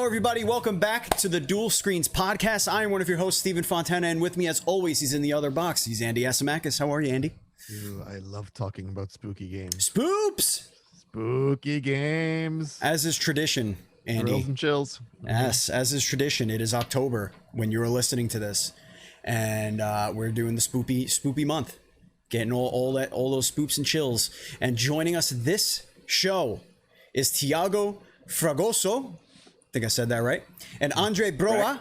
everybody. Welcome back to the Dual Screens podcast. I am one of your hosts, Stephen Fontana, and with me, as always, he's in the other box. He's Andy Asimakis. How are you, Andy? Ooh, I love talking about spooky games. Spoops! Spooky games. As is tradition, Andy. Thrills and chills. Yes, as is tradition. It is October when you are listening to this, and we're doing the spoopy month, getting all those spoops and chills. And joining us this show is Tiago Fragoso. I think I said that right. And Andre Broa.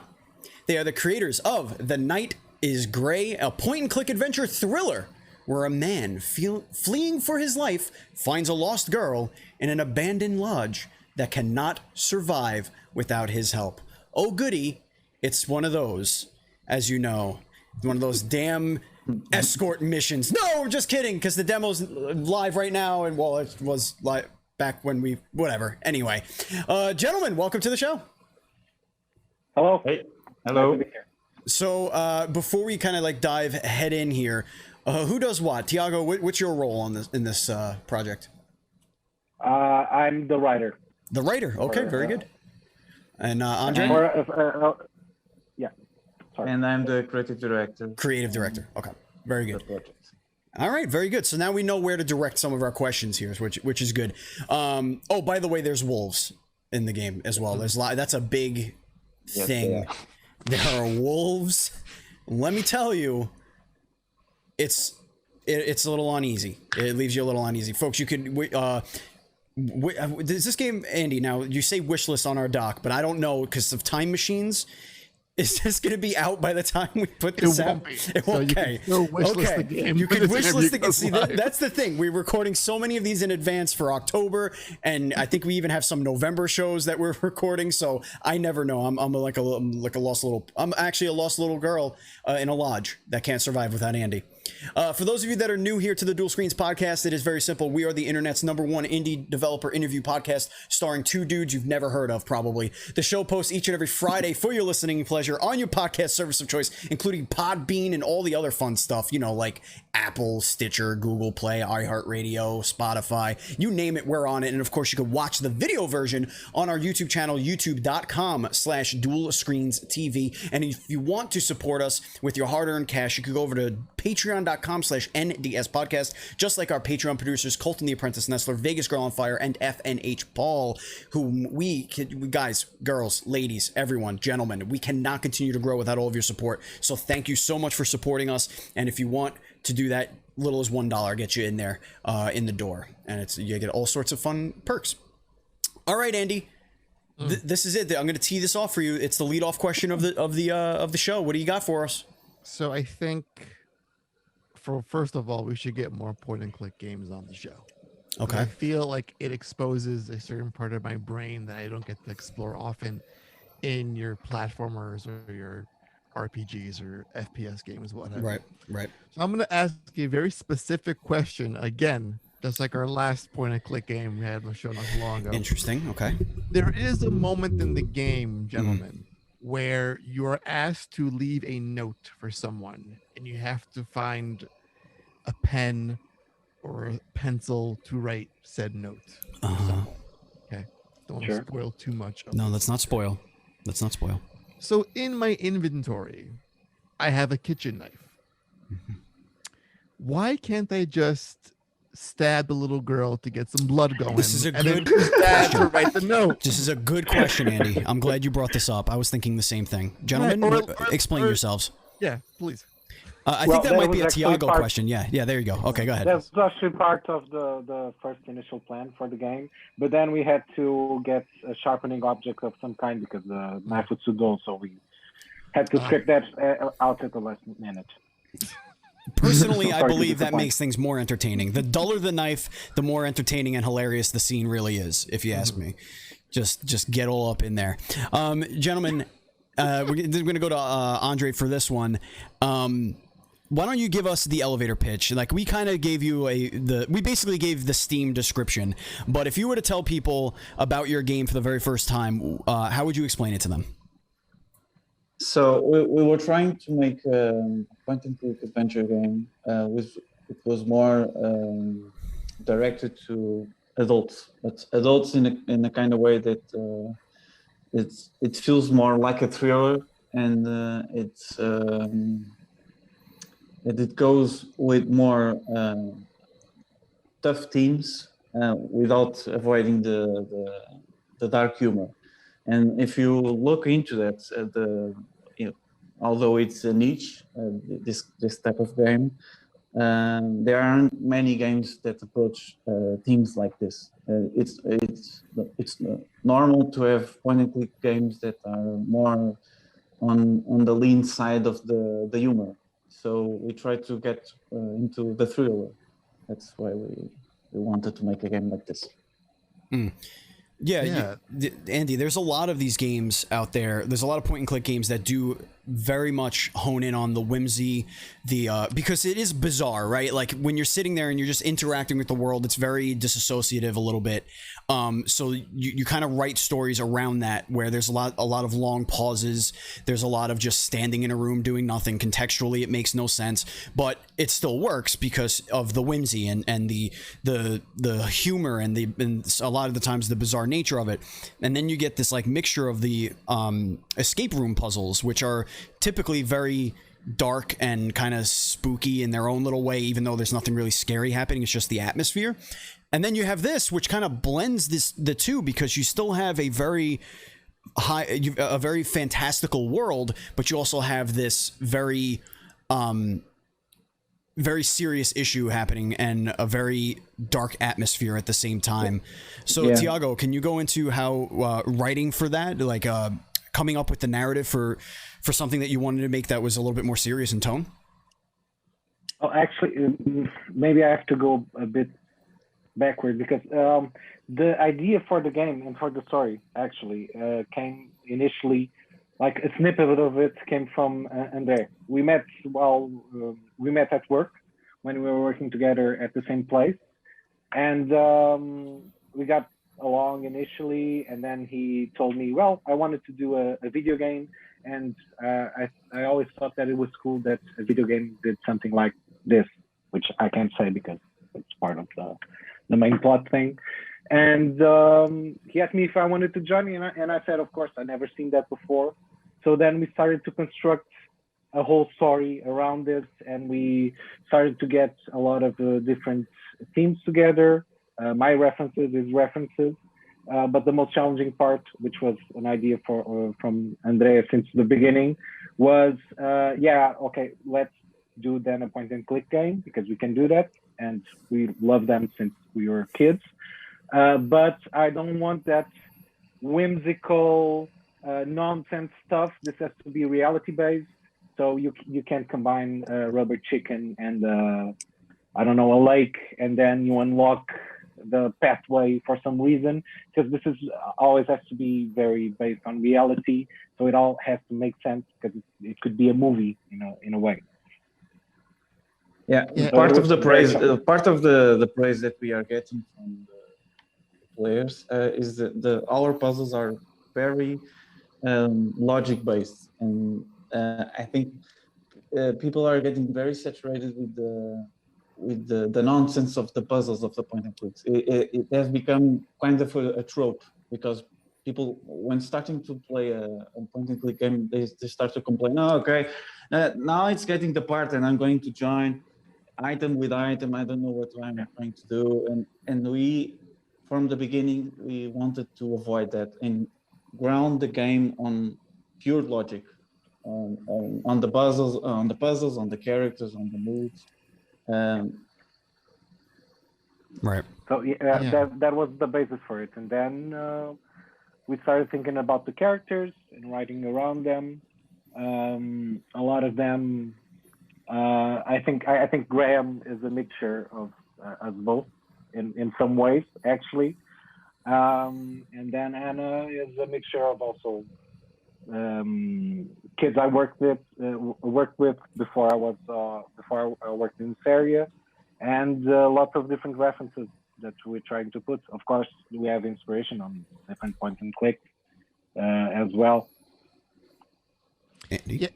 They are the creators of The Night is Grey, a point-and-click adventure thriller where a man fleeing for his life finds a lost girl in an abandoned lodge that cannot survive without his help. Oh goody, it's one of those, as you know, one of those damn escort missions. No, I'm just kidding, because the demo's live right now, and well, it was live back when we, whatever. Anyway, gentlemen, welcome to the show. Hello. Hey. Hello. So before we kind of like dive head in here, who does what? Tiago, what's your role on this in this project? I'm the writer. The writer. Okay, very good. And Andre? Yeah. Sorry. And I'm the creative director. Creative director. Okay, very good. All right, very good. So now we know where to direct some of our questions here, which is good. Oh, by the way, there's wolves in the game as well. There's that's a big thing. Yeah. There are wolves. Let me tell you, it's a little uneasy. It leaves you a little uneasy, folks. You could. Does this game, Andy? Now you say wish list on our doc, but I don't know because of time machines. Is this going to be out by the time we put this out? It won't be. Okay. You can wish list the game. You can wish list the game. See, live. that's the thing. We're recording so many of these in advance for October, and I think we even have some November shows that we're recording. So I never know. I'm like a lost little. I'm actually a lost little girl in a lodge that can't survive without Andy. For those of you that are new here to the Dual Screens podcast, it is very simple. We are the internet's #1 indie developer interview podcast starring two dudes you've never heard of, probably. The show posts each and every Friday for your listening pleasure on your podcast service of choice, including Podbean and all the other fun stuff, you know, like Apple, Stitcher, Google Play, iHeartRadio, Spotify, you name it, we're on it. And of course, you can watch the video version on our YouTube channel, youtube.com/DualScreensTV. And if you want to support us with your hard-earned cash, you could go over to patreon.com/NDS podcast, just like our Patreon producers, Colton the Apprentice Nestler, Vegas Girl on Fire, and FNH Paul, whom guys, girls, ladies, everyone, gentlemen, we cannot continue to grow without all of your support. So thank you so much for supporting us. And if you want to do that, little as $1 get you in there, in the door, and you get all sorts of fun perks. All right, Andy. This is it. I'm going to tee this off for you. It's the lead-off question of the show. What do you got for us? So I think, first of all, we should get more point-and-click games on the show. Okay. I feel like it exposes a certain part of my brain that I don't get to explore often in your platformers or your RPGs or FPS games, whatever. Right. So I'm going to ask you a very specific question again, just like our last point-and-click game we had on the show not too long ago. Interesting. Okay. There is a moment in the game, gentlemen, where you are asked to leave a note for someone, and you have to find a pen or a pencil to write said note. Okay, don't want to spoil too much. No, let's not spoil. Let's not spoil. So in my inventory, I have a kitchen knife. Why can't I just stab the little girl to get some blood going? This is a good question. To write the note. This is a good question, Andy. I'm glad you brought this up. I was thinking the same thing. Gentlemen, explain yourselves. Yeah, please. I think that might be a Tiago question. Yeah, there you go. Okay, go ahead. That's actually part of the first initial plan for the game, but then we had to get a sharpening object of some kind because the knife was too dull, so we had to script that out at the last minute. Personally, I believe that makes things more entertaining. The duller the knife, the more entertaining and hilarious the scene really is, if you ask me. Just get all up in there. Gentlemen, we're going to go to Andre for this one. Why don't you give us the elevator pitch? Like, we kind of gave you we basically gave the Steam description, but if you were to tell people about your game for the very first time, how would you explain it to them? So we were trying to make a point-and-click adventure game. It was more directed to adults, but adults in a kind of way that it feels more like a thriller, and it goes with more tough themes without avoiding the dark humor. And if you look into that, although it's a niche, this type of game, there aren't many games that approach themes like this. It's normal to have point-and-click games that are more on the lean side of the humor. So we try to get into the thriller. That's why we wanted to make a game like this. Yeah, Andy, there's a lot of these games out there. There's a lot of point and click games that do very much hone in on the whimsy, because it is bizarre, right? Like when you're sitting there and you're just interacting with the world, it's very disassociative a little bit. So you kind of write stories around that where there's a lot of long pauses. There's a lot of just standing in a room doing nothing. Contextually, it makes no sense, but it still works because of the whimsy and the humor and a lot of the times the bizarre nature of it. And then you get this like mixture of the escape room puzzles, which are typically very dark and kind of spooky in their own little way, even though there's nothing really scary happening. It's just the atmosphere. And then you have this, which kind of blends the two, because you still have a very fantastical world, but you also have this very serious issue happening and a very dark atmosphere at the same time. So yeah. Tiago, can you go into how writing for that, like coming up with the narrative for something that you wanted to make that was a little bit more serious in tone? Oh, actually, maybe I have to go a bit backward, because the idea for the game and for the story actually came initially, like a snippet of it came from Andre. We met at work when we were working together at the same place, and we got along initially, and then he told me, well, I wanted to do a video game, and I always thought that it was cool that a video game did something like this, which I can't say because it's part of the main plot thing. And he asked me if I wanted to join me, and I said, of course, I never seen that before. So then we started to construct a whole story around this, and we started to get a lot of different themes together. My references, his references, but the most challenging part, which was an idea from Andrea since the beginning, was okay, let's do then a point and click game, because we can do that, and we love them since we were kids. But I don't want that whimsical nonsense stuff. This has to be reality based. So you can't combine rubber chicken and I don't know, a lake, and then you unlock the pathway for some reason, because this is always has to be very based on reality. So it all has to make sense, because it could be a movie, in a way. Yeah, part of the praise that we are getting from the players is that our puzzles are very logic based, and I think people are getting very saturated with the nonsense of the puzzles of the point and clicks. It has become kind of a trope, because people, when starting to play a point and click game, they start to complain, oh, okay, now it's getting the part and I'm going to join item with item, I don't know what I'm trying to do. And we, from the beginning, we wanted to avoid that and ground the game on pure logic, on the puzzles, on the characters, on the moods. Right. So that was the basis for it, and then we started thinking about the characters and writing around them. A lot of them, I think Graham is a mixture of us both in some ways, actually, and then Anna is a mixture of also kids I worked with before I worked in this area, and lots of different references that we're trying to put. Of course, we have inspiration on different point and click as well. Yeah,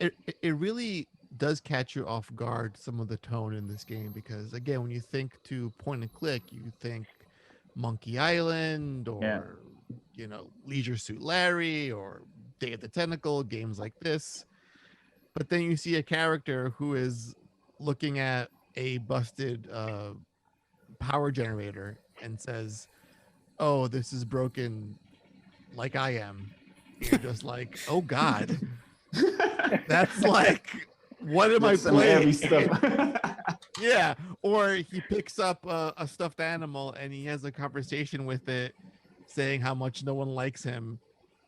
it really does catch you off guard, some of the tone in this game, because again, when you think to point and click, you think Monkey Island or Leisure Suit Larry or Day of the Tentacle, games like this. But then you see a character who is looking at a busted power generator and says, "Oh, this is broken like I am." You're just like, "Oh God." That's like, what am I Some heavy playing? stuff. Yeah. Or he picks up a stuffed animal and he has a conversation with it saying how much no one likes him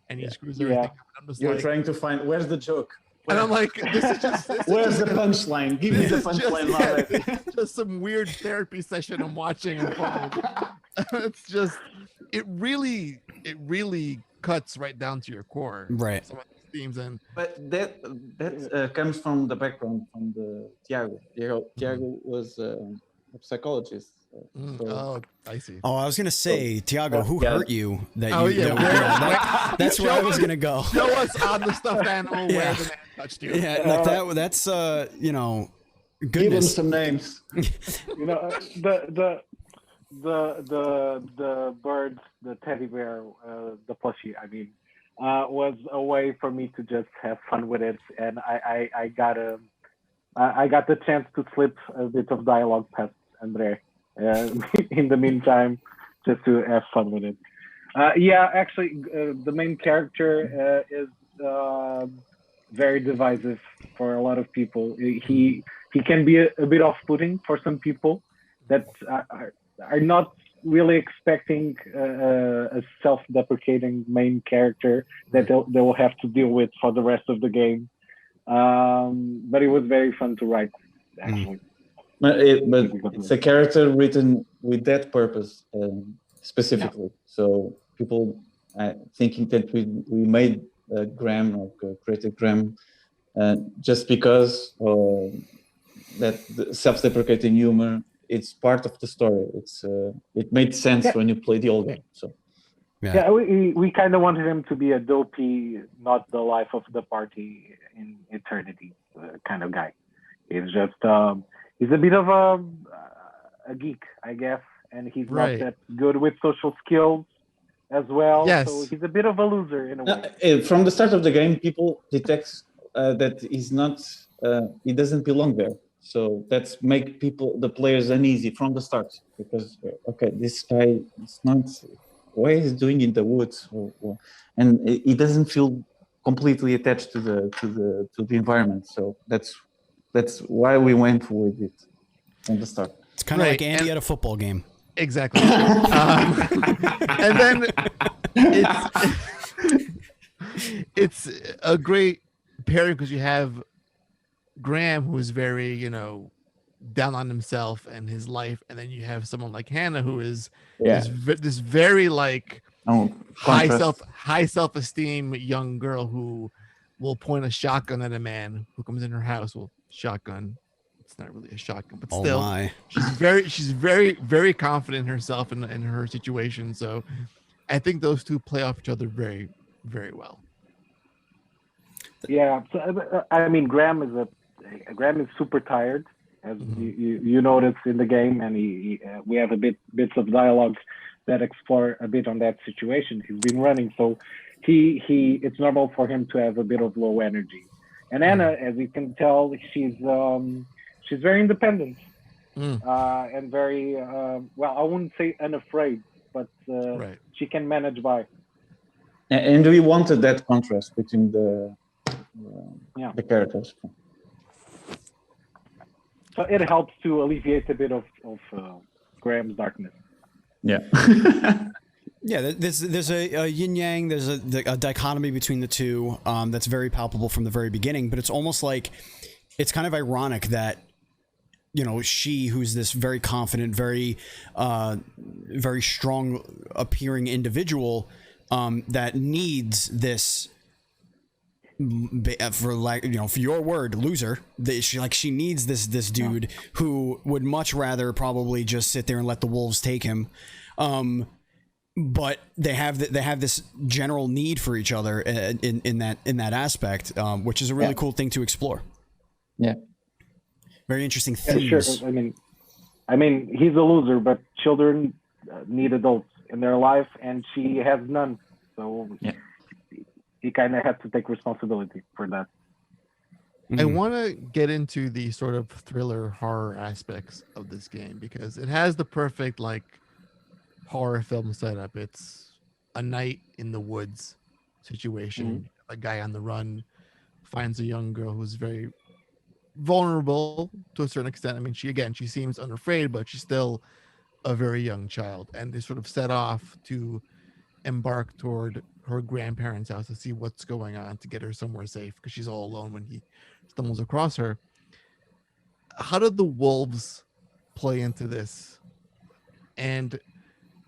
and he screws everything up. I'm just You're like, trying to find where's the joke. and I'm like, this is just Where's the punchline? Give me the punchline. just some weird therapy session I'm watching unfold. It's just, it really cuts right down to your core. Right. Some of these themes But that comes from the background from the Tiago. Tiago was a psychologist. Oh, I see. Oh, I was gonna say, Tiago, who hurt you? That's where I was gonna go. Show us on the stuffed animal where the man touched you. Yeah, like that's goodness. Give him some names. The bird, the teddy bear, the plushie. I mean, was a way for me to just have fun with it, and I got the chance to slip a bit of dialogue past Andre. In the meantime, just to have fun with it. Actually, the main character is very divisive for a lot of people. He can be a bit off-putting for some people that are not really expecting a self-deprecating main character that they will have to deal with for the rest of the game. But it was very fun to write, actually. But it's a character written with that purpose specifically. So people thinking that we made Graham or created Graham just because that the self-deprecating humor, it's part of the story. It made sense when you play the old game. So we kind of wanted him to be a dopey, not the life of the party in eternity kind of guy. It's just he's a bit of a geek, I guess, and he's not that good with social skills as well. Yes. So he's a bit of a loser in a way. From the start of the game, people detect that he's not, he doesn't belong there. So that's make the players uneasy from the start because this guy is not. Why is he doing in the woods? And he doesn't feel completely attached to the environment. So that's why we went with it from the start. It's kind of like Andy at a football game. Exactly. And then it's a great pairing because you have Graham, who is very, down on himself and his life, and then you have someone like Hannah, who is this very high self-esteem young girl who will point a shotgun at a man who comes in her house. Well, shotgun. It's not really a shotgun, but still, she's very, very confident in herself and in her situation. So, I think those two play off each other very, very well. Yeah, so, I mean, Graham is super tired, as you notice in the game, and we have bits of dialogue that explore a bit on that situation. He's been running, so it's normal for him to have a bit of low energy. And Anna, as you can tell, she's very independent and very I wouldn't say unafraid, but she can manage by. And we wanted that contrast between the characters. So it helps to alleviate a bit of Graham's darkness. Yeah. Yeah, there's a yin yang. There's a dichotomy between the two that's very palpable from the very beginning. But it's almost like it's kind of ironic that she, who's this very confident, very strong appearing individual, that needs this. For your word, loser. She needs this dude who would much rather probably just sit there and let the wolves take him. But they have this general need for each other in that aspect, which is a really cool thing to explore. Yeah, very interesting themes. Yeah, sure. I mean, he's a loser, but children need adults in their life, and she has none. So he kind of had to take responsibility for that. I want to get into the sort of thriller horror aspects of this game because it has the perfect like horror film setup. It's a night in the woods situation. A guy on the run finds a young girl who's very vulnerable to a certain extent. I mean, she seems unafraid, but she's still a very young child, and they sort of set off to embark toward her grandparents' house to see what's going on to get her somewhere safe because she's all alone when he stumbles across her. How did the wolves play into this? And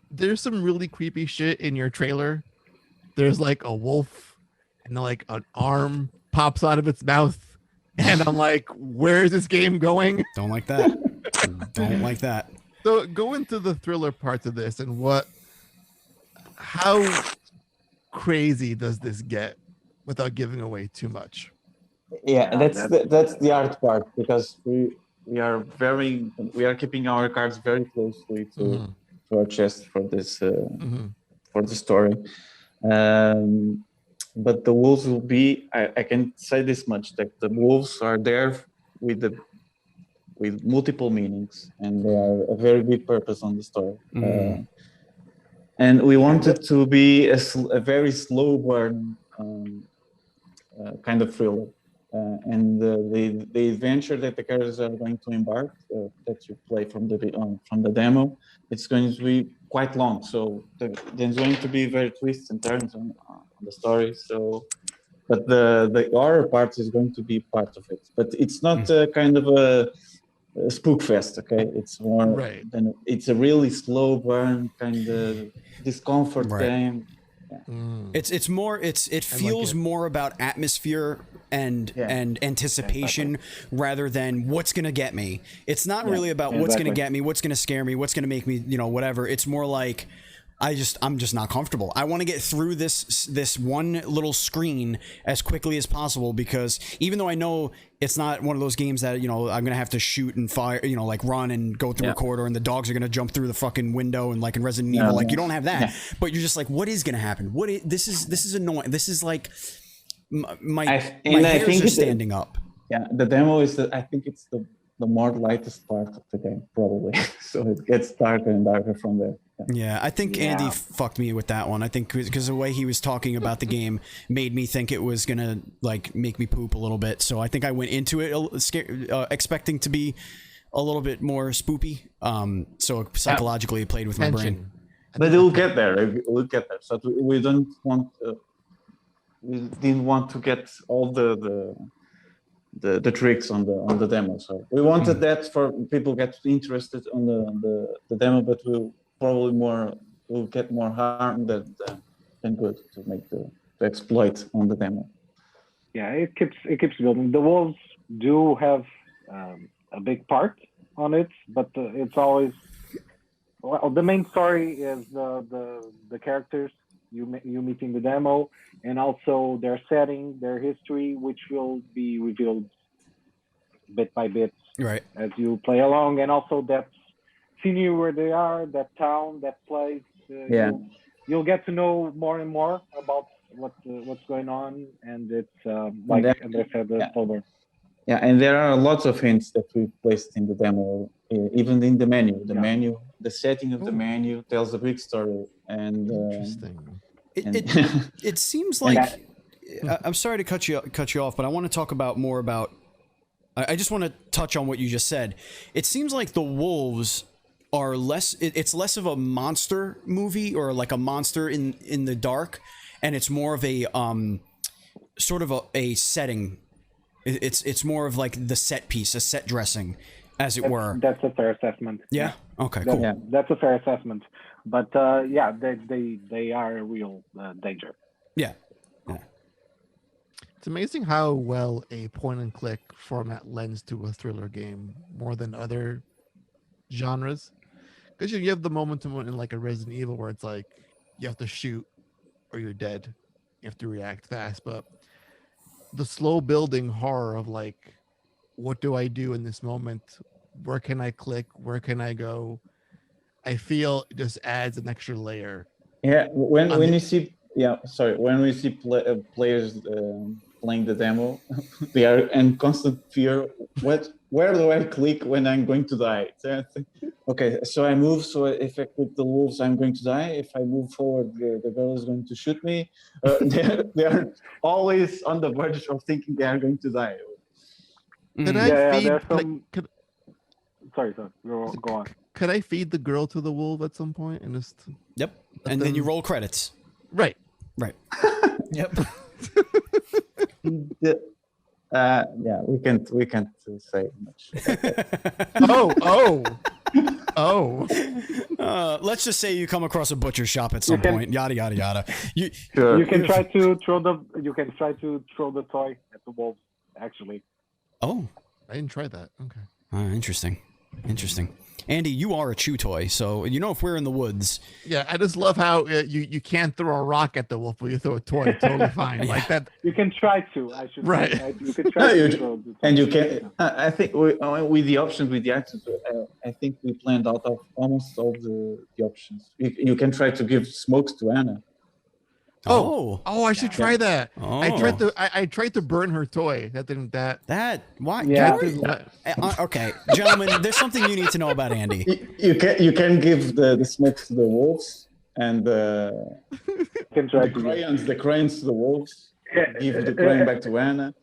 there's some really creepy shit in your trailer. There's like a wolf and like an arm pops out of its mouth. And I'm like, where is this game going? Don't like that. Don't like that. So go into the thriller parts of this and how crazy does this get without giving away too much? Yeah, that's the art part because we are keeping our cards very closely to our chest for this for the story. But the wolves will be. I can say this much: that the wolves are there with multiple meanings, and they are a very big purpose on the story. And we want it to be a very slow burn kind of thriller. And the adventure that the characters are going to embark, that you play from the demo, it's going to be quite long. So there's going to be very twists and turns on the story. So, but the horror part is going to be part of it. But it's not kind of a spook fest. Okay, it's more it's a really slow burn kind of discomfort game. It's more it feels more about atmosphere and anticipation rather than what's gonna get me. It's not really about what's gonna get me, what's gonna scare me, what's gonna make me, whatever. It's more like I'm just not comfortable. I want to get through this one little screen as quickly as possible, because even though I know it's not one of those games that, I'm gonna have to shoot and fire, like run and go through a corridor and the dogs are gonna jump through the fucking window, and like in Resident Evil, like you don't have that. But you're just like, what is gonna happen? This is annoying. This is like my hairs are standing up. Yeah, the demo is I think it's the more lightest part of the game, probably. So it gets darker and darker from there. Yeah, I think Andy fucked me with that one. I think because the way he was talking about the game made me think it was gonna like make me poop a little bit. So I think I went into it expecting to be a little bit more spoopy. So psychologically, it played with my brain. But it will get there. We'll get there. So we don't want. We didn't want to get all the tricks on the demo. So we wanted that for people get interested on the demo, but we'll get more harm than good to make to exploit on the demo. Yeah, it keeps building. The wolves do have a big part on it, but it's always the main story is the characters you meet in the demo, and also their setting, their history, which will be revealed bit by bit as you play along, and also that scenery where they are, that town, that place. You'll get to know more and more about what's going on, and it's like André said, over. Yeah, and there are lots of hints that we placed in the demo, even in the menu. The setting of the menu tells a big story, and interesting. It seems like I'm sorry to cut you off, but I want to talk more about. I just want to touch on what you just said. It seems like the wolves are less. It's less of a monster movie or like a monster in the dark, and it's more of a sort of a setting. It's more of like the set piece, a set dressing, as it were. That's a fair assessment. Yeah. Okay. Cool. That's a fair assessment. But they are a real danger. Yeah. It's amazing how well a point and click format lends to a thriller game more than other genres. Because you have the momentum in like a Resident Evil where it's like you have to shoot or you're dead. You have to react fast. But the slow building horror of like, what do I do in this moment? Where can I click? Where can I go? I feel it just adds an extra layer. Yeah, when you see when we see players playing the demo, they are in constant fear. Where do I click when I'm going to die? Okay, so I move. So if I click the wolves, I'm going to die. If I move forward, the girl is going to shoot me. They are always on the verge of thinking they are going to die. Could I feed? There's some. Sorry, go on. Could I feed the girl to the wolf at some point and just? Yep, and then you roll credits. Right. Yep. Yeah, we can't say much. Let's just say you come across a butcher shop at some point. Yada yada yada. You can try to throw the toy at the wolves. Actually. Oh, I didn't try that. Okay. Interesting. Andy, you are a chew toy, so if we're in the woods. Yeah, I just love how you can't throw a rock at the wolf, but you throw a toy. Totally fine. Like that. You can try to. I should. Right. Say. You can try to throw the toy. And you can. I think with the options, with the actions, I think we planned out of almost all the options. You can try to give smokes to Anna. Oh! I should try that. Oh. I tried to burn her toy. That didn't. Why? Yeah. Okay, gentlemen, there's something you need to know about Andy. You can give the smokes to the wolves and the crayons to the wolves. Give the crayon back to Anna.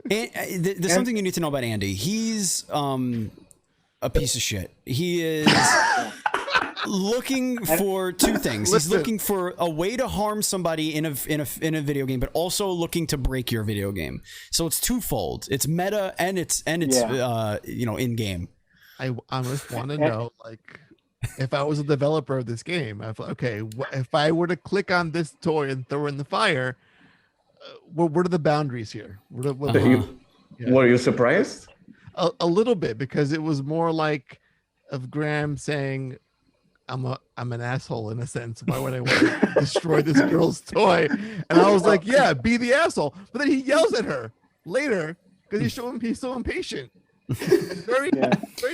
There's something you need to know about Andy. He's a piece of shit. He is looking for two things. He's looking for a way to harm somebody in a video game, but also looking to break your video game. So it's twofold. It's meta and it's in game. I just want to know, like, if I was a developer of this game, if I were to click on this toy and throw it in the fire, what are the boundaries here? Were you surprised? A little bit, because it was more like of Graham saying, I'm an asshole in a sense. Why would I want to destroy this girl's toy? And I was like, yeah, be the asshole. But then he yells at her later because he's so impatient. Very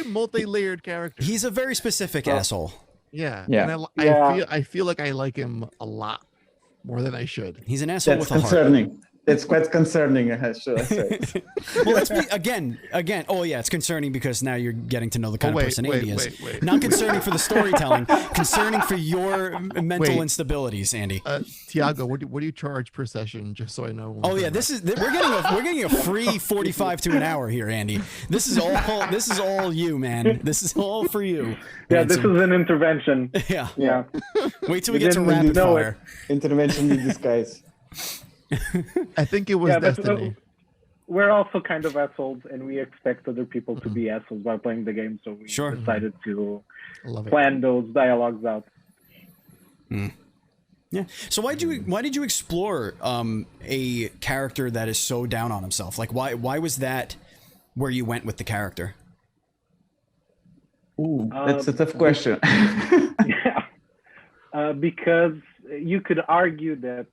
multi-layered character. He's a very specific asshole. Yeah. And I feel like I like him a lot more than I should. He's an asshole That's with a concerning. heart. It's quite concerning, should I say. Well, let's be again. Oh yeah, it's concerning because now you're getting to know the kind of person Andy is. Not concerning for the storytelling, concerning for your mental instabilities, Andy. Tiago, what do you charge per session? Just so I know. Oh yeah, we're getting a free 45 to an hour here, Andy. This is all you, man. This is all for you. Yeah, this is an intervention. Yeah. Wait till we get to rapid fire. Intervention in disguise. I think it was Destiny. We're also kind of assholes, and we expect other people to be assholes while playing the game, so we decided to plan those dialogues out. Yeah. So why did you explore a character that is so down on himself? Like why was that where you went with the character? Ooh, that's a tough question. Because you could argue that.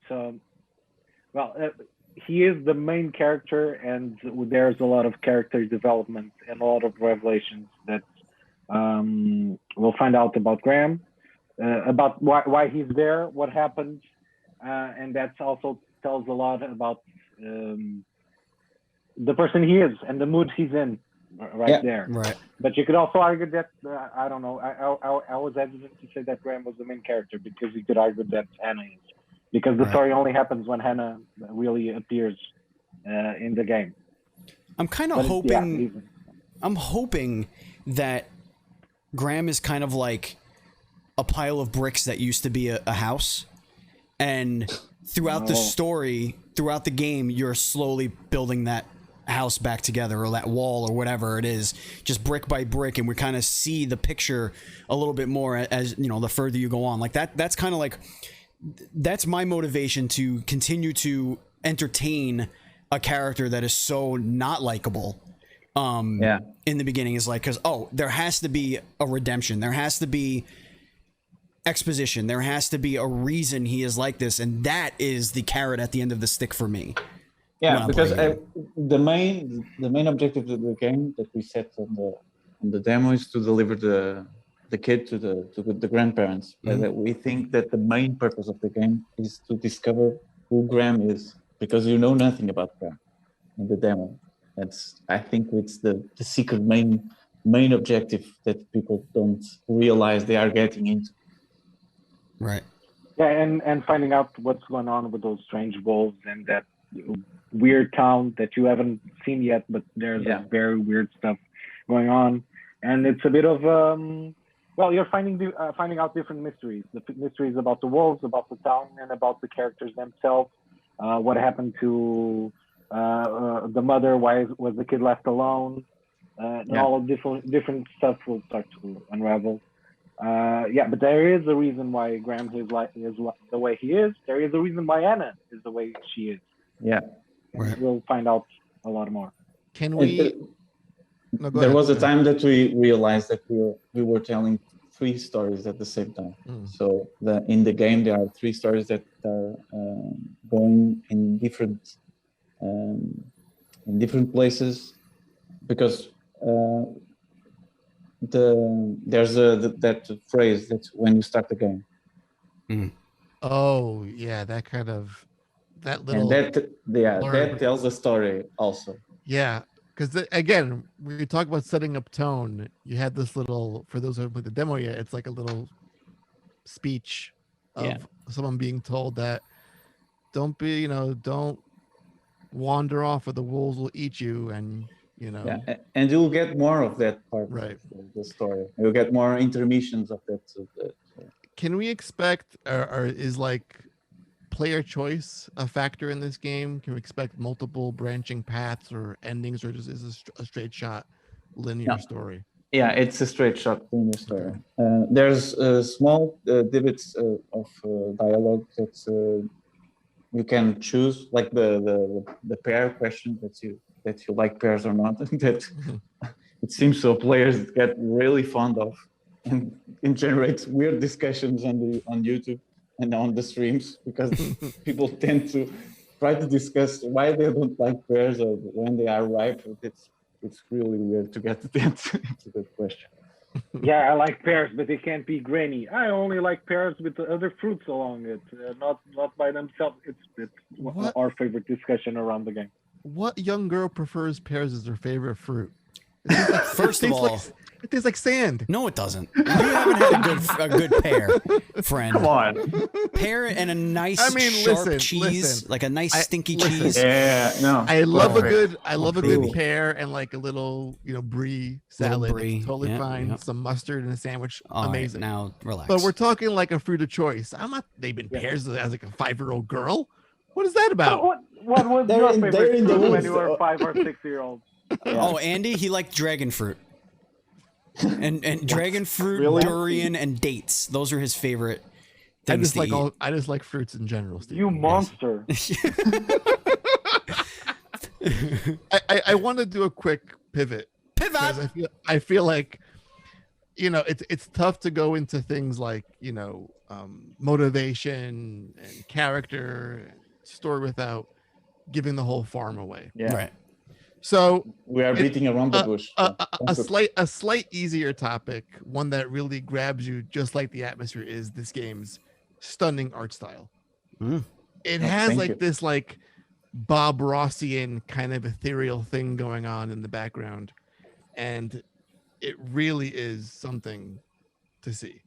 He is the main character, and there's a lot of character development and a lot of revelations that we'll find out about Graham, about why he's there, what happened, and that also tells a lot about the person he is and the mood he's in there. Right. But you could also argue that, I don't know, I was hesitant to say that Graham was the main character because you could argue that Hannah is. Because the story only happens when Hannah really appears in the game. I'm kind of hoping. I'm hoping that Graham is kind of like a pile of bricks that used to be a house, and throughout the story, throughout the game, you're slowly building that house back together, or that wall, or whatever it is, just brick by brick, and we kind of see the picture a little bit more as the further you go on. Like that's kind of like. That's my motivation to continue to entertain a character that is so not likable. In the beginning is like, because there has to be a redemption, there has to be exposition, there has to be a reason he is like this, and that is the carrot at the end of the stick for me. Yeah, because the main objective of the game that we set on the demo is to deliver the kid to the grandparents. But we think that the main purpose of the game is to discover who Graham is, because you know nothing about Graham in the demo. I think it's the secret main objective that people don't realize they are getting into. Right. Yeah, and finding out what's going on with those strange wolves and that weird town that you haven't seen yet, but there's very weird stuff going on, and it's a bit of well, you're finding out different mysteries. The mysteries about the wolves, about the town, and about the characters themselves. What happened to the mother? Why was the kid left alone? All different stuff will start to unravel. But there is a reason why Graham is the way he is. There is a reason why Anna is the way she is. Yeah, right. We'll find out a lot more. Can we? No, there was a time that we realized that we were telling 3 stories at the same time. So in the game there are 3 stories that are going in different places, because there's that phrase that when you start the game. Oh yeah, that little. And that tells a story also. Yeah, because again, when you talk about setting up tone, you had this little, for those who haven't played the demo yet, it's like a little speech of someone being told that don't wander off or the wolves will eat you, and and you'll get more of that part right of the story. You'll get more intermissions of that. Can we expect, or is like player choice a factor in this game? Can we expect multiple branching paths or endings, or just is this a straight shot linear story? Yeah, it's a straight shot linear story. Okay. There's small divots of dialogue that you can choose, like the pair question that you like pairs or not. That it seems so players get really fond of, and it generates weird discussions on YouTube and on the streams, because people tend to try to discuss why they don't like pears or when they are ripe. It's really weird to get to that question. Yeah, I like pears, but they can't be grainy. I only like pears with the other fruits along it, not by themselves. It's our favorite discussion around the game. What young girl prefers pears as their favorite fruit? First of all, it tastes like sand. No, it doesn't. You haven't had a good pear, friend. Come on, pear and a nice sharp cheese, like a nice stinky cheese. Yeah, no. I love a good pear and like a little brie salad. Brie. Totally fine. Yep. Some mustard in a sandwich. All amazing. Right, now relax. But we're talking like a fruit of choice. I'm not naming pears as like a 5-year-old girl. What is that about? What was your favorite fruit when you were 5 or 6-year-old? Oh, Andy, he liked dragon fruit. And dragon fruit, durian, and dates. Those are his favorite things to eat. I just like fruits in general, Steve. You monster. I want to do a quick pivot. I feel like it's tough to go into things like motivation and character and story without giving the whole farm away. Yeah. Right. So we are beating around the bush. A slight easier topic, one that really grabs you, just like the atmosphere, is this game's stunning art style. It has this like Bob Rossian kind of ethereal thing going on in the background, and it really is something to see.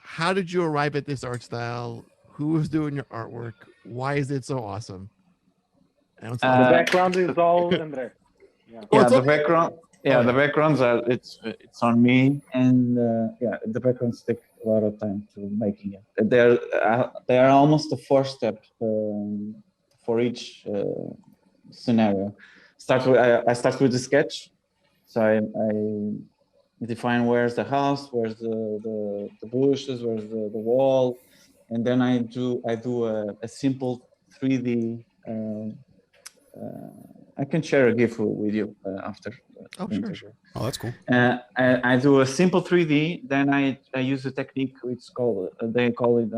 How did you arrive at this art style? Who was doing your artwork? Why is it so awesome? The background is all Andre. The background. Yeah, the backgrounds are it's on me, and the backgrounds take a lot of time to making it. They are almost a 4-step for each scenario. I start with the sketch, so I define where's the house, where's the bushes, where's the wall, and then I do a simple 3D. I can share a GIF with you after. Sure. Oh, that's cool. I do a simple 3D. Then I use a technique which called they call it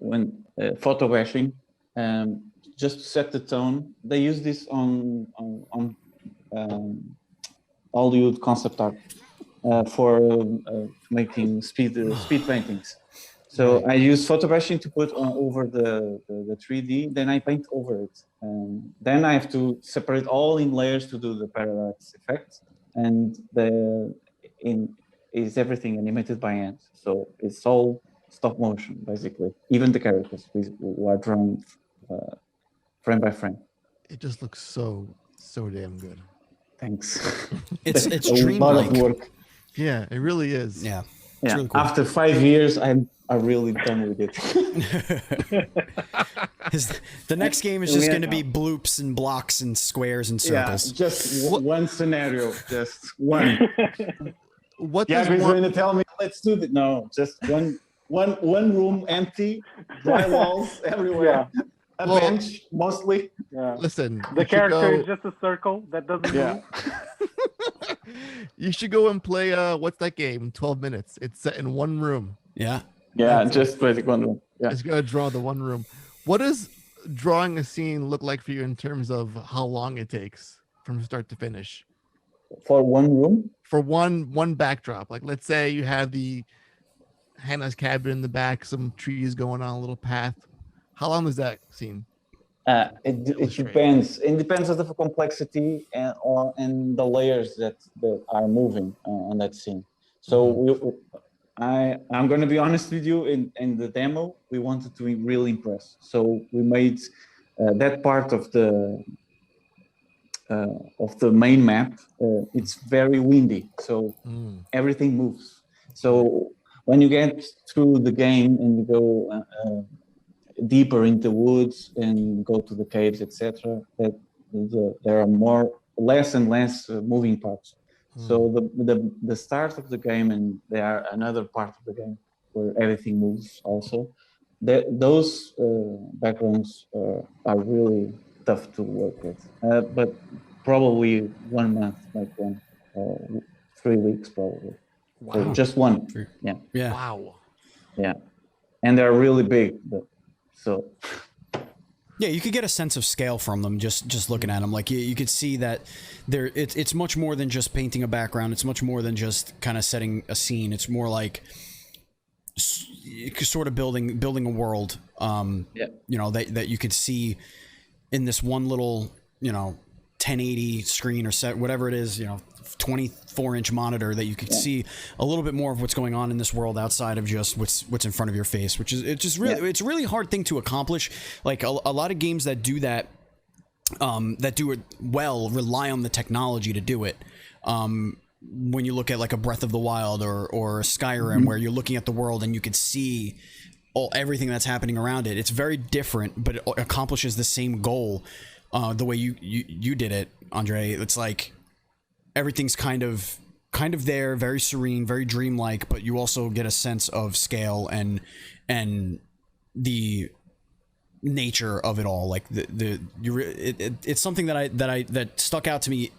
when photo bashing, just to set the tone. They use this on Hollywood concept art. for making speed paintings. So I use photo brushing to put over the 3D, then I paint over it. Then I have to separate all in layers to do the parallax effect. And is everything animated by hand. So it's all stop motion, basically. Even the characters we are drawn frame by frame. It just looks so damn good. Thanks. It's a lot dreamlike. of work. Yeah, it really is. Yeah. Yeah. Really cool. After 5 years, I'm really done with it. The next game is just going to be bloops and blocks and squares and circles. Yeah, just one scenario, just one. What Yeah, does he's one, going to tell me, let's do that. No, just one room empty, dry walls everywhere. Yeah. A bench, mostly. Yeah. listen, The character is just a circle that doesn't move. you should go and play what's that game? 12 minutes. It's set in one room. Yeah. Yeah, just basic one room. Yeah. It's gonna draw the one room. What does drawing a scene look like for you in terms of how long it takes from start to finish? For one room? For one backdrop. Like let's say you have the Hannah's cabin in the back, some trees going on a little path. How long is that scene? It depends. It depends on the complexity and the layers that are moving on that scene. So I'm going to be honest with you. In the demo, we wanted to really impress. So we made that part of the main map. It's very windy, so everything moves. So when you get through the game and you go deeper into woods and go to the caves, etc., there are less and less moving parts. So the start of the game and there are another part of the game where everything moves also. Those backgrounds are really tough to work with, but probably 1 month, like 3 weeks probably. Wow. So just one. Yeah. Wow. Yeah. And they're really big. So yeah, you could get a sense of scale from them just looking at them. Like you could see that it's much more than just painting a background. It's much more than just kind of setting a scene. It's more like sort of building a world. You know, that you could see in this one little 1080 screen or set, whatever it is, 24-inch monitor, that you could see a little bit more of what's going on in this world outside of just what's in front of your face, which is it's a really hard thing to accomplish. Like a lot of games that do that do it well rely on the technology to do it. When you look at like a Breath of the Wild or Skyrim, where you're looking at the world and you could see everything that's happening around it, it's very different, but it accomplishes the same goal. The way you did it, Andre, it's like everything's kind of there, very serene, very dreamlike, but you also get a sense of scale and the nature of it all. Like it's something that stuck out to me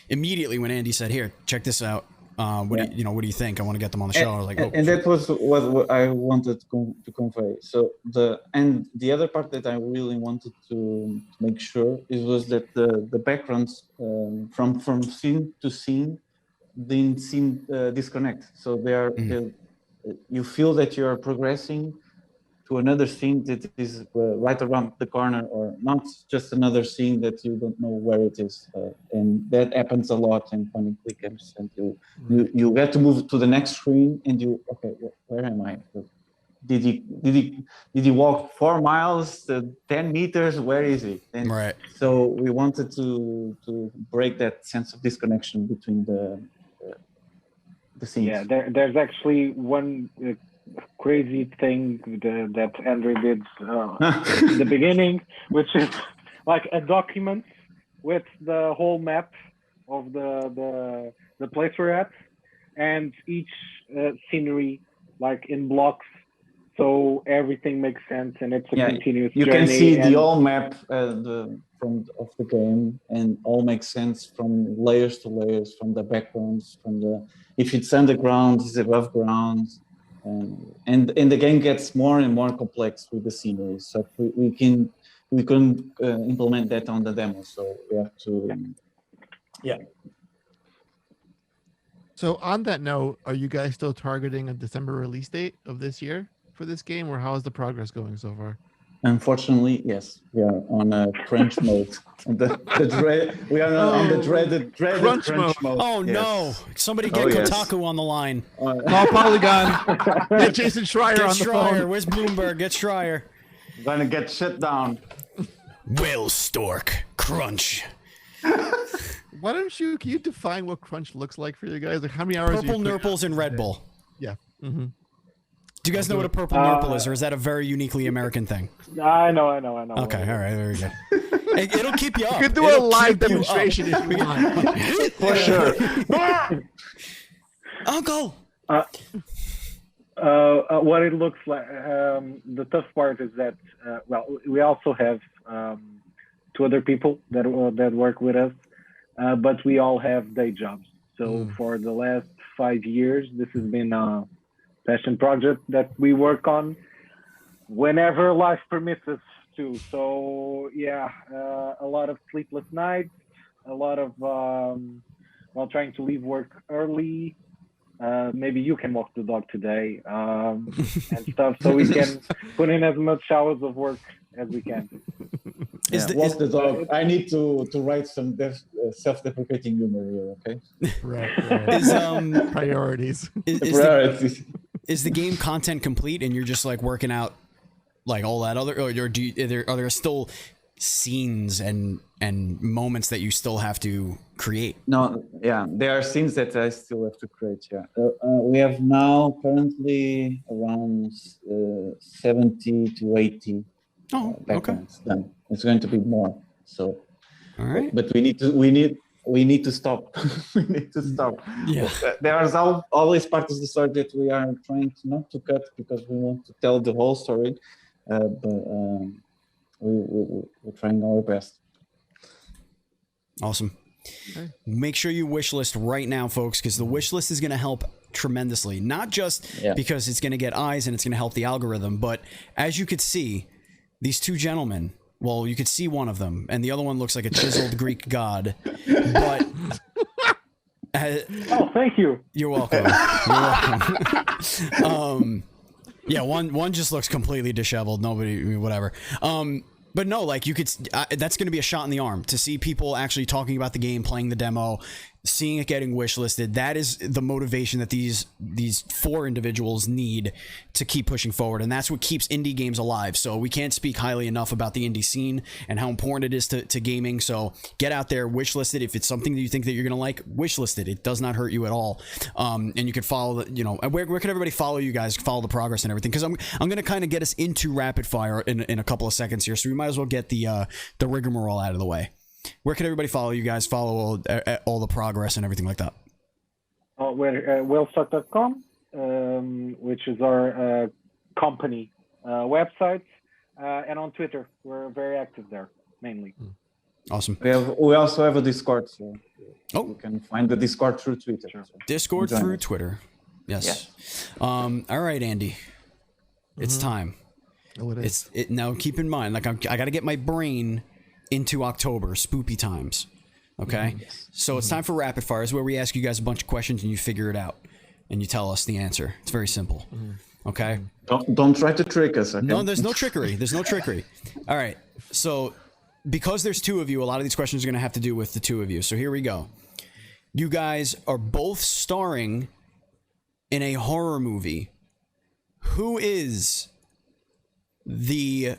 immediately when Andy said, "Here, check this out. What do you think? I want to get them on the show." I was like, and that was what I wanted to convey. So the other part that I really wanted to make sure was that the backgrounds from scene to scene didn't seem disconnect. So you feel that you are progressing to another scene that is right around the corner, or not just another scene that you don't know where it is. And that happens a lot in point and click games. And you get to move to the next screen and where am I? Did he walk 4 miles, 10 meters? Where is he? And right. So we wanted to break that sense of disconnection between the scenes. Yeah, there's actually one crazy thing that Andre did in the beginning, which is like a document with the whole map of the place we're at, and each scenery like in blocks, so everything makes sense and it's a continuous journey. You can see the whole map of the game, and all makes sense from layers to layers, from the backgrounds, if it's underground, it's above ground. And the game gets more and more complex with the sceneries. So we couldn't implement that on the demo. So we have to, So on that note, are you guys still targeting a December release date of this year for this game, or how is the progress going so far? Unfortunately, yes, we are on a crunch mode. We are on the dreaded crunch mode. Oh Yes. no! Somebody get yes. Kotaku on the line. Call Polygon. Get Jason Schreier Get on the Schreier. phone. Where's Bloomberg? Get Schreier. Gonna get shut down. Will Stork Crunch. Why don't you? Can you define what crunch looks like for you guys? Like how many hours? Purple Nurples and Red Bull. Yeah. Mm-hmm. Do you guys know what a purple Nurple is, or is that a very uniquely American thing? I know. Okay, all right, very good. It'll keep you up. You could do a live demonstration if you want. For sure. Uncle. What it looks like. The tough part is that we also have 2 other people that work with us, but we all have day jobs. So for the last 5 years, this has been a passion project that we work on whenever life permits us to. So yeah, a lot of sleepless nights, a lot of while trying to leave work early. Maybe you can walk the dog today and stuff, so we can put in as much hours of work as we can. Walk the dog. I need to write some self-deprecating humor here. Okay. Right. Priorities. Priorities. Is the game content complete, and you're just like working out like all that other, or are there still scenes and moments that you still have to create? No, yeah, there are scenes that I still have to create. Yeah, we have now currently around 70 to 80 backgrounds done. It's going to be more. So, all right, but we need to stop. We need to stop. Yeah, there are always parts of the story that we are trying not to cut because we want to tell the whole story, but we're trying our best. Awesome. Okay. Make sure you wish list right now, folks, because the wish list is going to help tremendously. Not just because it's going to get eyes and it's going to help the algorithm, but as you could see, these 2 gentlemen, well, you could see one of them, and the other one looks like a chiseled Greek god. But oh, thank you. You're welcome. You're welcome. Yeah, one just looks completely disheveled. Nobody, whatever. But no, like you could, that's going to be a shot in the arm to see people actually talking about the game, playing the demo, seeing it getting wishlisted. That is the motivation that these 4 individuals need to keep pushing forward, and that's what keeps indie games alive. So we can't speak highly enough about the indie scene and how important it is to gaming. So get out there, wishlist it. If it's something that you think that you're gonna like, wishlist it. It does not hurt you at all. And you can follow where can everybody follow you guys, follow the progress and everything, because I'm gonna kind of get us into rapid fire in a couple of seconds here, so we might as well get the rigmarole out of the way. Where can everybody follow you guys? Follow all the progress and everything like that. We're wellstock.com, which is our company website, and on Twitter. We're very active there, mainly. Awesome. We also have a Discord, so you can find the Discord through Twitter. Sure. Discord through Twitter. Yes. Yeah. All right, Andy. It's time. Oh, it is. Now keep in mind, like I got to get my brain into October, spoopy times. Okay? So it's time for rapid fire. It's where we ask you guys a bunch of questions and you figure it out and you tell us the answer. It's very simple. Okay? Don't try to trick us. Okay? No, there's no trickery. There's no trickery. All right. So because there's 2 of you, a lot of these questions are going to have to do with the 2 of you. So here we go. You guys are both starring in a horror movie. Who is the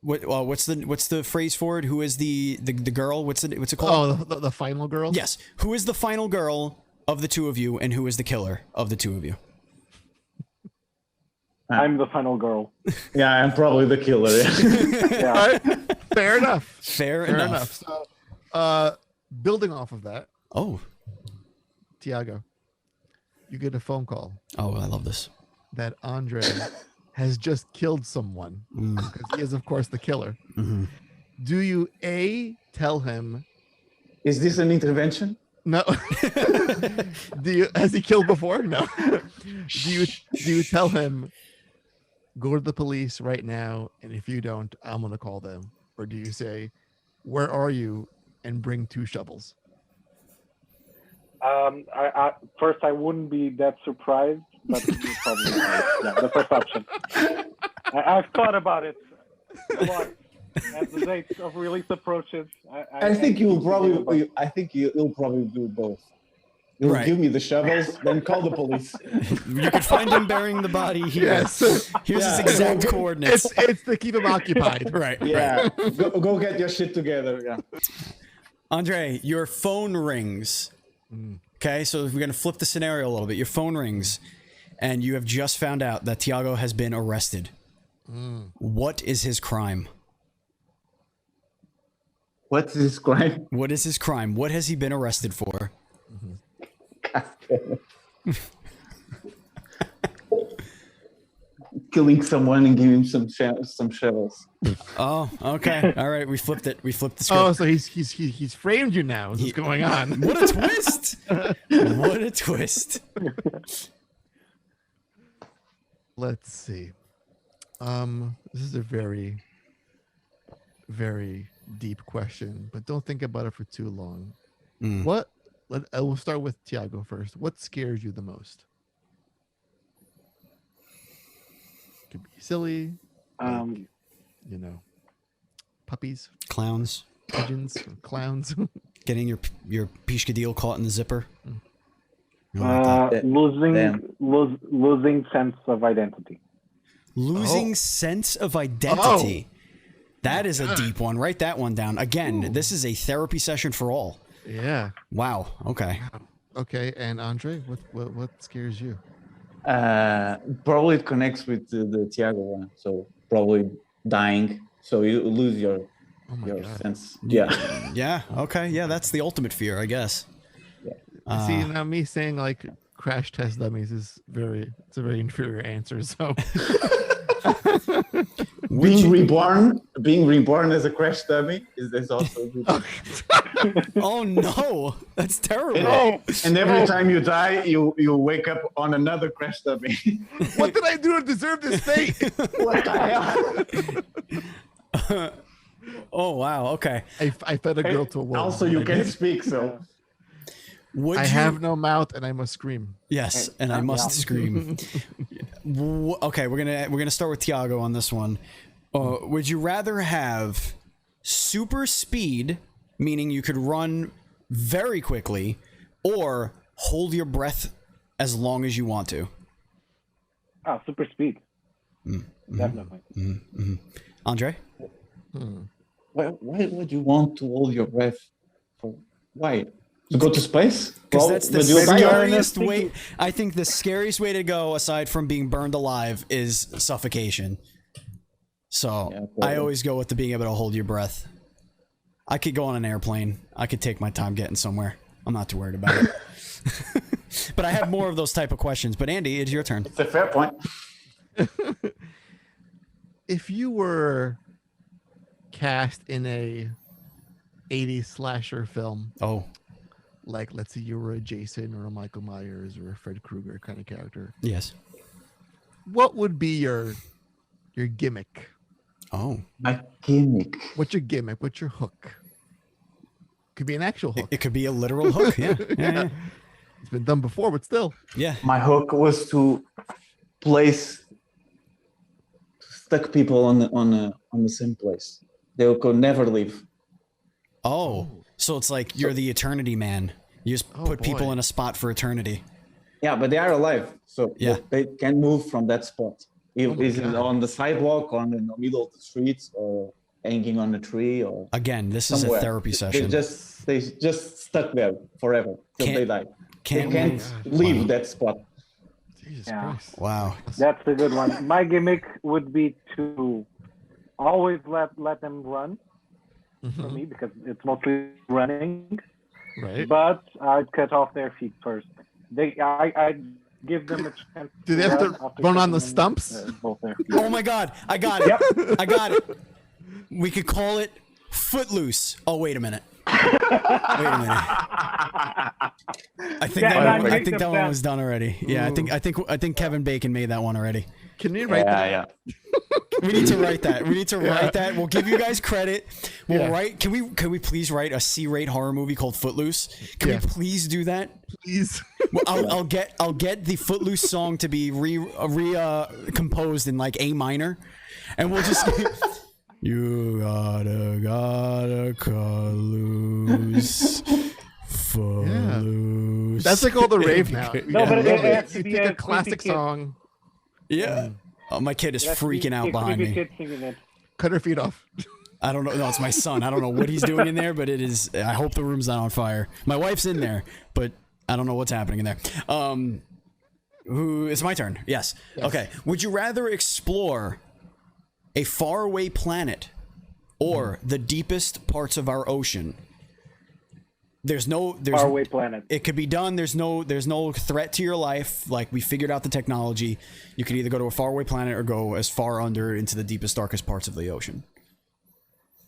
what's the phrase for it? Who is the girl? What's it called? Oh, the final girl? Yes. Who is the final girl of the 2 of you, and who is the killer of the 2 of you? I'm the final girl. Yeah, I'm probably the killer. Yeah. All right. Fair enough. Fair enough. So, building off of that, Tiago, you get a phone call. Oh, I love this. That Andre has just killed someone, because he is, of course, the killer. Do you A, tell him? Is this an intervention? No. Has he killed before? No. Do you tell him, go to the police right now, and if you don't, I'm gonna call them? Or do you say, where are you, and bring 2 shovels? First, I wouldn't be that surprised, but you're probably right. Yeah, the first option. I've thought about it a lot as the date of release approaches. I think you'll probably do both. You'll give me the shovels, then call the police. You could find him burying the body here. Yes. Here's his exact coordinates. It's to keep him occupied. Right. Yeah. Go get your shit together. Yeah. Andre, your phone rings. Okay, so we're gonna flip the scenario a little bit. Your phone rings, and you have just found out that Tiago has been arrested. What is his crime? What's his crime? What is his crime? What has he been arrested for? Killing someone and giving some shovels. Oh, okay. All right, we flipped it. We flipped the script. Oh, so he's framed you now. What's going on? What a twist! What a twist! Let's see. This is a very, very deep question, but don't think about it for too long. We'll start with Tiago first. What scares you the most? Could be silly, puppies, Clowns. pigeons, or clowns. Getting your pishkadil caught in the zipper. Like Losing sense of identity. Losing sense of identity. That is a deep one. Write that one down. Again, this is a therapy session for all. Yeah. Wow. Okay. Okay. And Andre, what scares you? Probably it connects with the Tiago one. So probably dying. So you lose your sense. Yeah. Yeah. Okay. Yeah. That's the ultimate fear, I guess. Yeah. See, now me saying like crash test dummies it's a very inferior answer. So being reborn as a crash dummy is also good. Oh no, that's terrible. And every time you die, you wake up on another crash dummy. What did I do to deserve this fate? What the hell? Oh wow. Okay. I fed a girl to a woman. Also, you can't speak, so. I have no mouth and I must scream. Yes, and I must scream. Okay, we're gonna start with Tiago on this one. Would you rather have super speed, meaning you could run very quickly, or hold your breath as long as you want to? Super speed. Definitely. Andre? Why would you want to hold your breath? Why? To go to space? Because that's the scariest way. I think the scariest way to go, aside from being burned alive, is suffocation. So I always go with the being able to hold your breath. I could go on an airplane. I could take my time getting somewhere. I'm not too worried about it. But I have more of those type of questions. But Andy, it's your turn. It's a fair point. If you were cast in a 80s slasher film, like let's say you were a Jason or a Michael Myers or a Fred Krueger kind of character, yes, what would be your gimmick? My gimmick. What's your gimmick? What's your hook? Could be an actual hook. It could be a literal hook. Yeah. It's been done before, but still. Yeah. My hook was to place stuck people on the same place. They could never leave. So it's like you're the eternity man. You just put people in a spot for eternity. Yeah, but they are alive, so they can move from that spot. Is it on the sidewalk, on the middle of the streets, or hanging on a tree, or again, this somewhere. is a therapy session. They just stuck there forever till they die. They can't leave that spot. Jesus Christ! Wow, that's a good one. My gimmick would be to always let them run for me, because it's mostly running. Right. But I'd cut off their feet first. I'd give them a chance. Do they have to run on the stumps? Both their feet. Oh my God! I got it. Yep. I got it. We could call it Footloose. Oh, wait a minute. I think that one was done already. Yeah, I think Kevin Bacon made that one already. Can you write that? Yeah. We need to write that. We need to write that. We'll give you guys credit. We'll write. Can we please write a C-rate horror movie called Footloose? Can we please do that? Please. Well, I'll get the Footloose song to be composed in like A minor, and we'll just. You gotta cut loose. Footloose. That's like all the rave now. No, but it has to You be take a a classic creepy kid. song. Yeah. Oh, my kid is freaking out behind me. Kid singing it. Cut her feet off. I don't know. No, it's my son. I don't know what he's doing in there, but it is. I hope the room's not on fire. My wife's in there, but I don't know what's happening in there. It's my turn. Yes. Okay. Would you rather explore a faraway planet or the deepest parts of our ocean? There's Faraway planet. It could be done. There's no threat to your life. Like, we figured out the technology. You could either go to a faraway planet or go as far under into the deepest, darkest parts of the ocean.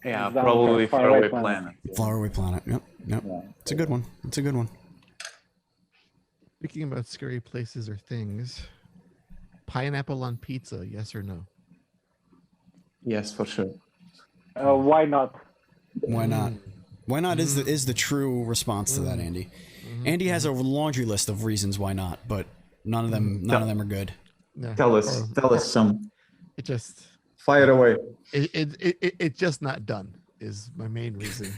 Yeah, probably faraway planet. Faraway planet. Yep. Yeah. It's a good one. It's a good one. Speaking about scary places or things, pineapple on pizza, yes or no? Yes, for sure. Why not? Why not? Why not is the true response to that, Andy. Andy has a laundry list of reasons why not, but none of them are good. No. Tell us some. It just Fire away. it's just not done is my main reason.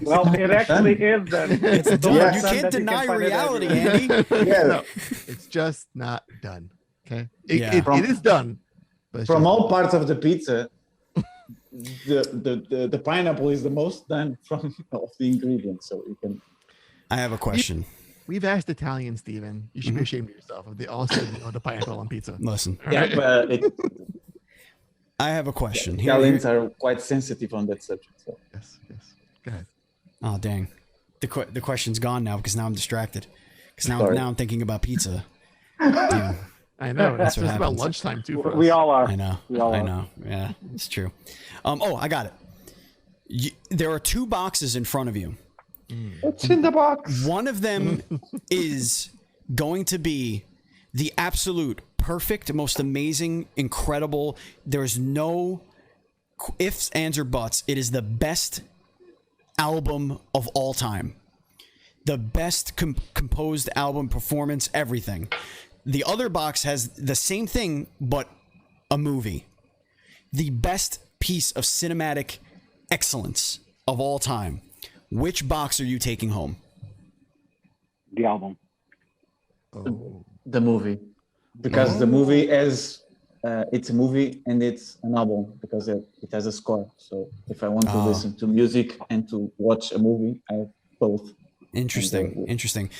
Well, it actually is done. It's done. Yeah. You can't deny reality, Andy. Yeah. No, it's just not done. Okay, Yeah. it is done. But it's From just- all parts of the pizza, the pineapple is the most done from of the ingredients. So you can. I have a question. We've asked Italians, Steven. You should be ashamed of yourself if they all said no to pineapple on pizza. Listen, Yeah, but I have a question. Here- Italians are quite sensitive on that subject. So. Yes. Go ahead. Oh, dang. The question's gone now because now I'm distracted. Because Sorry. now I'm thinking about pizza. Damn. I know. It's That's what just about happens. lunchtime too. For We us. all are. I know. We all I are. know. Yeah, it's true. I got it. There are two boxes in front of you. What's in the box? One of them is going to be the absolute perfect, most amazing, incredible. There's no ifs, ands, or buts. It is the best album of all time. The best composed album, performance, everything. The other box has the same thing, but a movie. The best piece of cinematic excellence of all time. Which box are you taking home? The album. Oh. The movie, because the movie has it's a movie and it's an album because it has a score. So if I want to listen to music and to watch a movie, I have both. Interesting.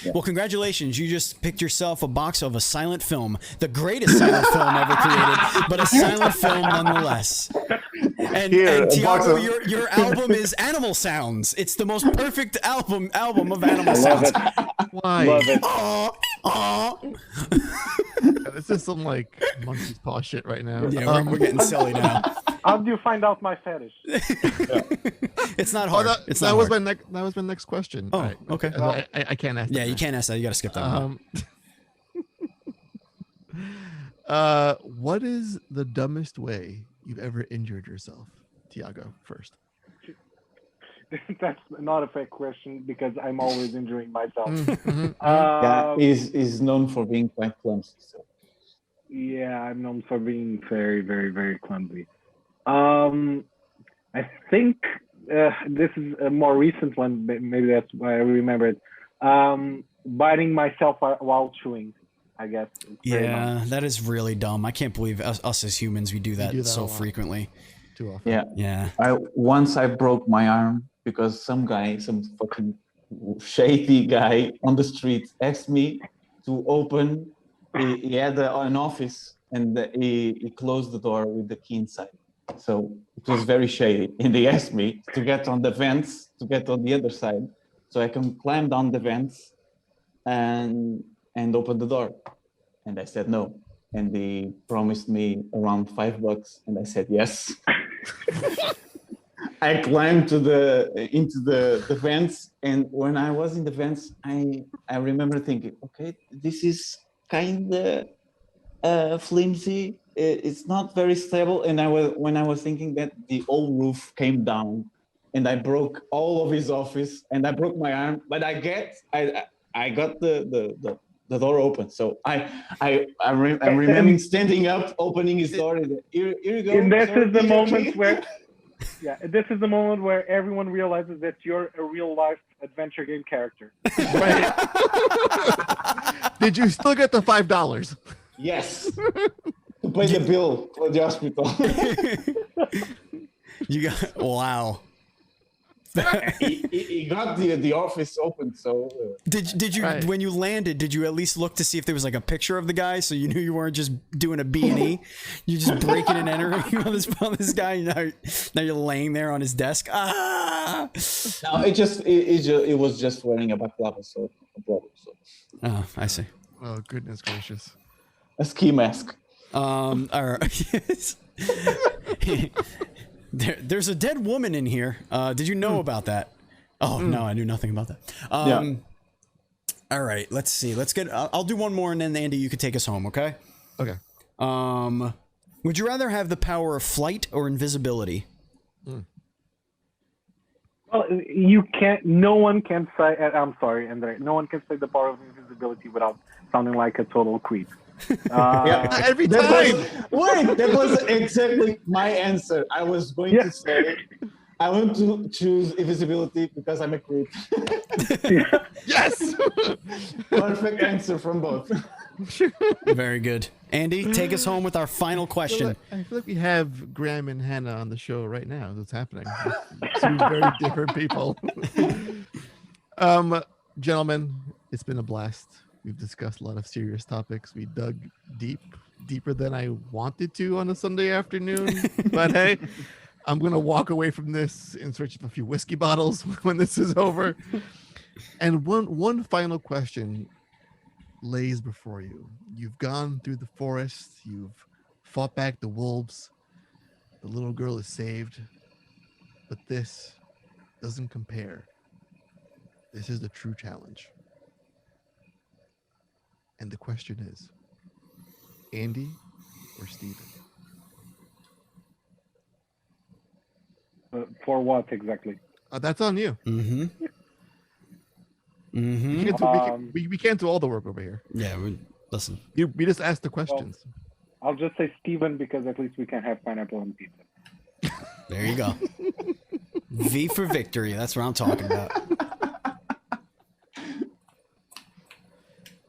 Yeah. Well, congratulations. You just picked yourself a box of a silent film, the greatest silent film ever created, but a silent film nonetheless. And Tiago, your album is Animal Sounds. It's the most perfect album of animal Love sounds. it. Why? Love it. This is some like monkey's paw shit right now. Yeah, we're getting silly now. How do you find out my fetish? It's not Oh, hard. that, It's that not was hard. that was my next question. Oh, All right. okay. I can't ask. Yeah, that you now. can't ask that. You got to skip that one. What is the dumbest way you've ever injured yourself? Tiago first. That's not a fair question because I'm always injuring myself. Yeah, is known for being quite clumsy. So. Yeah, I'm known for being very, very, very clumsy. I think this is a more recent one. Maybe that's why I remember it. Biting myself while chewing, I guess. Yeah, that is really dumb. I can't believe us as humans, we do that do that a so lot. frequently. Too often. Yeah, Yeah. once I broke my arm because some fucking shady guy on the street asked me to open. He had an office and he closed the door with the key inside. So it was very shady. And he asked me to get on the vents, to get on the other side, so I can climb down the vents and open the door. And I said no. And he promised me around $5, and I said yes. I climbed into the vents, and when I was in the vents, I remember thinking, okay, this is kind of flimsy. it's not very stable. And when I was thinking that the whole roof came down, and I broke all of his office, and I broke my arm, but I got the door open. So I'm remembering standing up, opening his door, and here you go. And this sir, is the DJ. moment where, this is the moment where everyone realizes that you're a real life adventure game character. Right. Did you still get the $5? Yes. To pay the bill for the hospital. You got wow. he got the office open, so Did you Right. when you landed? Did you at least look to see if there was like a picture of the guy, so you knew you weren't just doing a B&E? You just breaking and entering on this guy. Now you're laying there on his desk. Ah! no, it was just wearing a baklava, so no problem. So Oh, I see. Oh, goodness gracious. a ski mask. All right. There's a dead woman in here. Did you know about that? Oh no, I knew nothing about that. Yeah. All right, let's see. I'll do one more, and then Andy, you could take us home. Okay. Okay. Would you rather have the power of flight or invisibility? Well, you can't. No one can say. I'm sorry, Andre. No one can say the power of invisibility without sounding like a total creep. Every That time. that was exactly my answer. I was going to say I want to choose invisibility because I'm a creep. Yes. Perfect answer from both. Very good. Andy, take us home with our final question. I feel like we have Graham and Hannah on the show right now. That's what's happening. Two very different people. Gentlemen, it's been a blast. We've discussed a lot of serious topics. We dug deeper than I wanted to on a Sunday afternoon. But hey, I'm going to walk away from this in search of a few whiskey bottles when this is over. And one final question lays before you. You've gone through the forest. You've fought back the wolves. The little girl is saved. But this doesn't compare. This is the true challenge. And the question is, Andy or Steven? For what exactly? That's on you. Mm-hmm. Mm-hmm. We can't do all the work over here. Yeah, listen. We just ask the questions. I'll just say Steven because at least we can have pineapple on pizza. There you go. V for victory. That's what I'm talking about.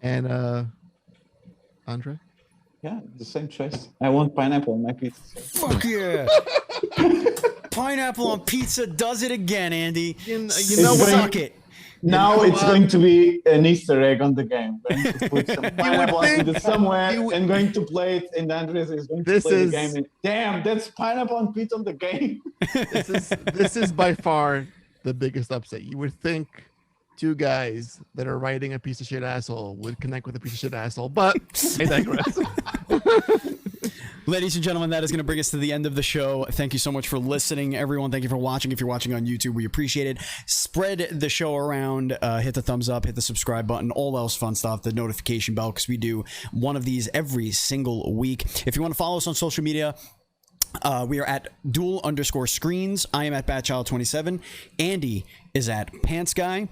And Andre? Yeah, the same choice. I want pineapple on my pizza. Fuck yeah. Pineapple on pizza does it again, Andy. You know Suck it. Now it's going to be an Easter egg on the game. I'm going to put some pineapple on pizza somewhere and going to play it, and Andres is going to play the game. And, damn, that's pineapple on pizza on the game. This is by far the biggest upset. You would think two guys that are writing a piece of shit asshole would connect with a piece of shit asshole, but I digress. Ladies and gentlemen, that is going to bring us to the end of the show. Thank you so much for listening, everyone. Thank you for watching. If you're watching on YouTube, we appreciate it. Spread the show around. Hit the thumbs up, hit the subscribe button, all else fun stuff, the notification bell, because we do one of these every single week. If you want to follow us on social media, we are at Duel_screens. I am at Batchild27. Andy is at PantsGuy.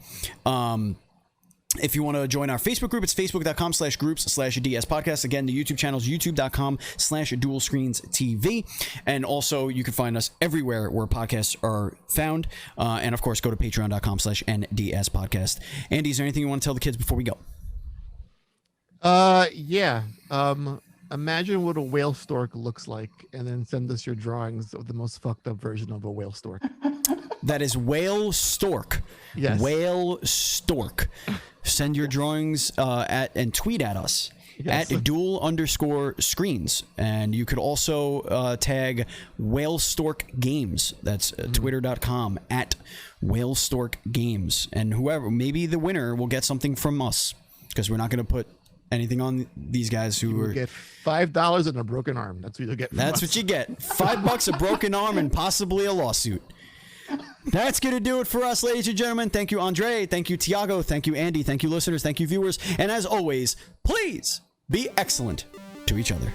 If you want to join our Facebook group, it's facebook.com/groups/DS podcast. Again, the YouTube channel is youtube.com/dualscreens.tv. And also, you can find us everywhere where podcasts are found. And of course, go to patreon.com/NDS podcast. Andy, is there anything you want to tell the kids before we go? Yeah. Imagine what a whale stork looks like, and then send us your drawings of the most fucked up version of a whale stork. That is whale stork. Yes. Whale stork. Send your drawings and tweet at us at Duel_screens. And you could also tag Whale Stork Games. That's twitter.com at Whale Stork Games. And whoever, maybe the winner will get something from us, because we're not going to put anything on these guys who are get $5 and a broken arm. That's what you'll get. That's what you get. $5, a broken arm, and possibly a lawsuit. That's going to do it for us, ladies and gentlemen. Thank you, Andre. Thank you, Tiago. Thank you, Andy. Thank you, listeners. Thank you, viewers. And as always, please be excellent to each other.